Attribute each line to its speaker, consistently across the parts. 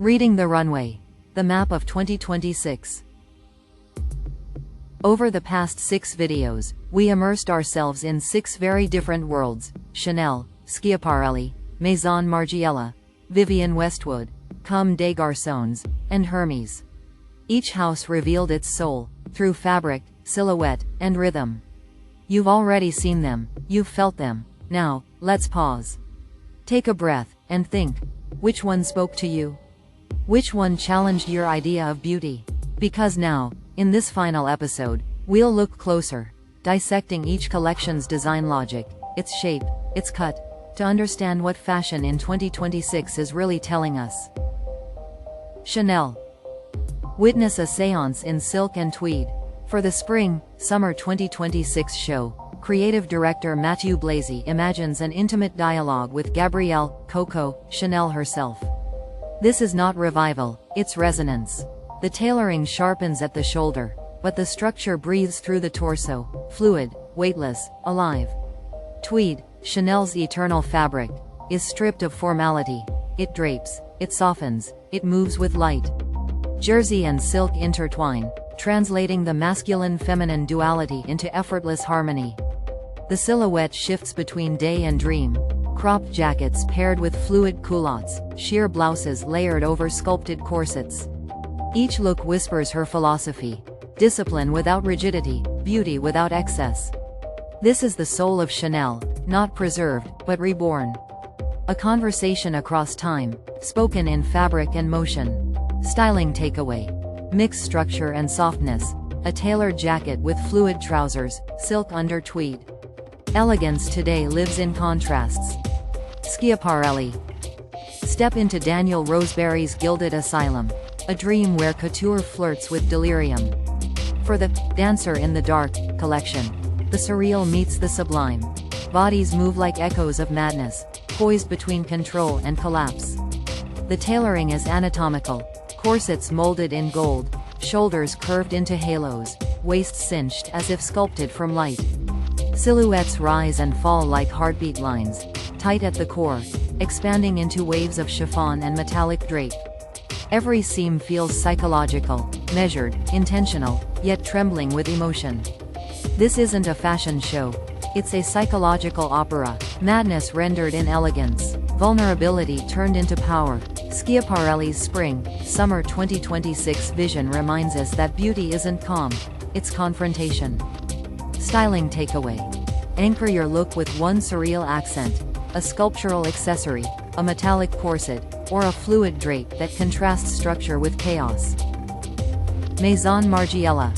Speaker 1: Reading the Runway, the map of 2026. Over the past 6 videos, we immersed ourselves in 6 very different worlds: Chanel, Schiaparelli, Maison Margiela, Vivienne Westwood, Comme des Garçons, and Hermès. Each house revealed its soul, through fabric, silhouette, and rhythm. You've already seen them, you've felt them. Now, let's pause. Take a breath, and think. Which one spoke to you? Which one challenged your idea of beauty? Because now, in this final episode, we'll look closer, dissecting each collection's design logic, its shape, its cut, to understand what fashion in 2026 is really telling us. Chanel. Witness a séance in silk and tweed. For the Spring/Summer 2026 show, creative director Mathieu Blazy imagines an intimate dialogue with Gabrielle "Coco" Chanel herself. This is not revival, it's resonance. The tailoring sharpens at the shoulder, but the structure breathes through the torso, fluid, weightless, alive. Tweed, Chanel's eternal fabric, is stripped of formality. It drapes, it softens, it moves with light. Jersey and silk intertwine, translating the masculine-feminine duality into effortless harmony. The silhouette shifts between day and dream. Cropped jackets paired with fluid culottes, sheer blouses layered over sculpted corsets. Each look whispers her philosophy: discipline without rigidity, beauty without excess. This is the soul of Chanel, not preserved, but reborn. A conversation across time, spoken in fabric and motion. Styling takeaway: mixed structure and softness. A tailored jacket with fluid trousers, silk under tweed. Elegance today lives in contrasts. Schiaparelli. Step into Daniel Roseberry's Gilded Asylum, a dream where couture flirts with delirium. For the Dancer in the Dark collection, the surreal meets the sublime. Bodies move like echoes of madness, poised between control and collapse. The tailoring is anatomical, corsets molded in gold, shoulders curved into halos, waists cinched as if sculpted from light. Silhouettes rise and fall like heartbeat lines, tight at the core, expanding into waves of chiffon and metallic drape. Every seam feels psychological, measured, intentional, yet trembling with emotion. This isn't a fashion show. It's a psychological opera, madness rendered in elegance, vulnerability turned into power. Schiaparelli's Spring/Summer 2026 vision reminds us that beauty isn't calm, it's confrontation. Styling takeaway: anchor your look with one surreal accent, a sculptural accessory, a metallic corset, or a fluid drape that contrasts structure with chaos. Maison Margiela.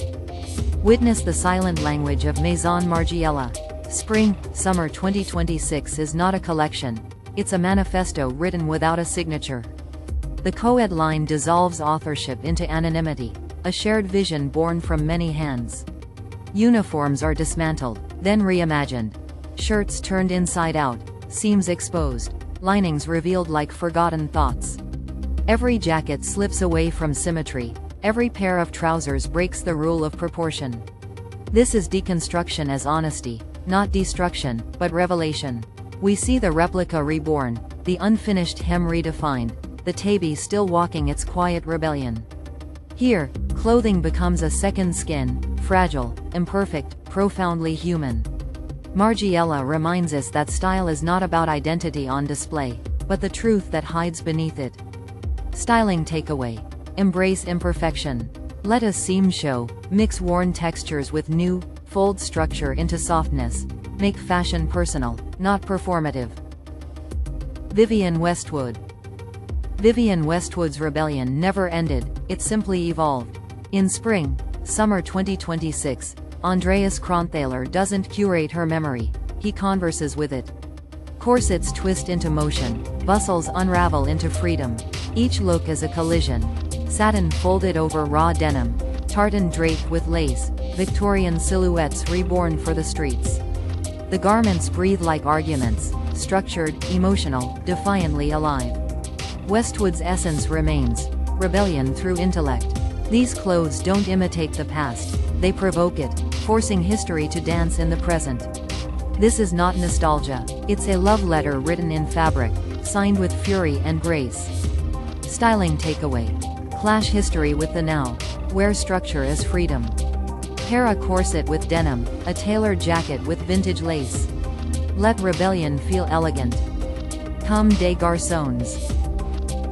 Speaker 1: Witness the silent language of Maison Margiela. Spring/Summer 2026 is not a collection, it's a manifesto written without a signature. The co-ed line dissolves authorship into anonymity, a shared vision born from many hands. Uniforms are dismantled, then reimagined. Shirts turned inside out, seams exposed, linings revealed like forgotten thoughts. Every jacket slips away from symmetry, every pair of trousers breaks the rule of proportion. This is deconstruction as honesty, not destruction, but revelation. We see the replica reborn, the unfinished hem redefined, the tabby still walking its quiet rebellion. Here, clothing becomes a second skin, fragile, imperfect, profoundly human. Margiela reminds us that style is not about identity on display, but the truth that hides beneath it. Styling takeaway: embrace imperfection. Let a seam show, mix worn textures with new, fold structure into softness. Make fashion personal, not performative. Vivienne Westwood. Vivienne Westwood's rebellion never ended, it simply evolved. In Spring/Summer 2026, Andreas Kronthaler doesn't curate her memory, he converses with it. Corsets twist into motion, bustles unravel into freedom. Each look is a collision. Satin folded over raw denim, tartan draped with lace, Victorian silhouettes reborn for the streets. The garments breathe like arguments, structured, emotional, defiantly alive. Westwood's essence remains: rebellion through intellect. These clothes don't imitate the past, they provoke it, forcing history to dance in the present. This is not nostalgia, it's a love letter written in fabric, signed with fury and grace. Styling takeaway. Clash history with the now. Wear structure as freedom. Pair a corset with denim, a tailored jacket with vintage lace. Let rebellion feel elegant. Comme des Garçons.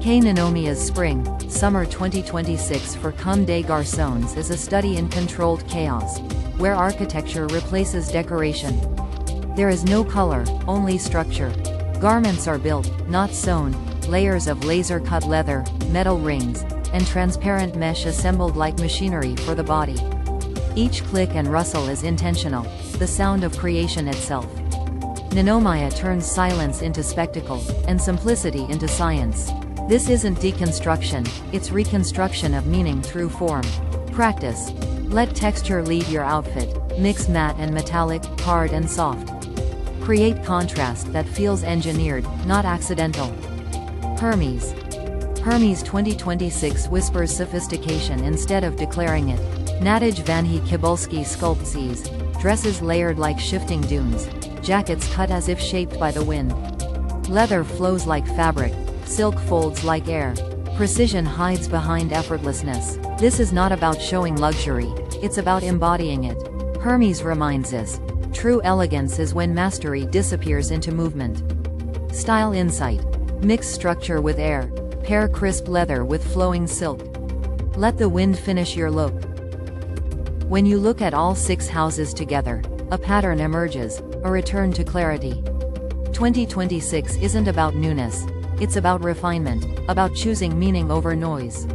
Speaker 1: K. Nanomia's Spring, Summer 2026 for Comme des Garçons is a study in controlled chaos, where architecture replaces decoration. There is no color, only structure. Garments are built, not sewn, layers of laser-cut leather, metal rings, and transparent mesh assembled like machinery for the body. Each click and rustle is intentional, the sound of creation itself. Nanomia turns silence into spectacle, and simplicity into science. This isn't deconstruction, it's reconstruction of meaning through form. Practice. Let texture lead your outfit, mix matte and metallic, hard and soft. Create contrast that feels engineered, not accidental. Hermès. Hermès 2026 whispers sophistication instead of declaring it. Nadege Van Kibulski sculpts, dresses layered like shifting dunes, jackets cut as if shaped by the wind. Leather flows like fabric, silk folds like air. Precision hides behind effortlessness. This is not about showing luxury, it's about embodying it. Hermès reminds us, true elegance is when mastery disappears into movement. Style insight. Mix structure with air, pair crisp leather with flowing silk. Let the wind finish your look. When you look at all 6 houses together, a pattern emerges, a return to clarity. 2026 isn't about newness, it's about refinement, about choosing meaning over noise.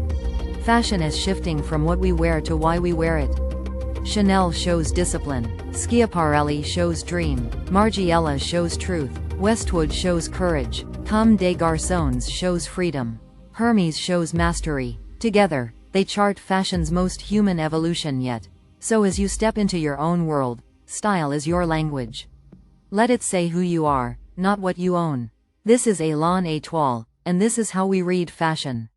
Speaker 1: Fashion is shifting from what we wear to why we wear it. Chanel shows discipline, Schiaparelli shows dream, Margiela shows truth, Westwood shows courage, Comme des Garçons shows freedom. Hermès shows mastery. Together, they chart fashion's most human evolution yet. So as you step into your own world, style is your language. Let it say who you are, not what you own. This is ÉlanÉtoile, and this is how we read fashion.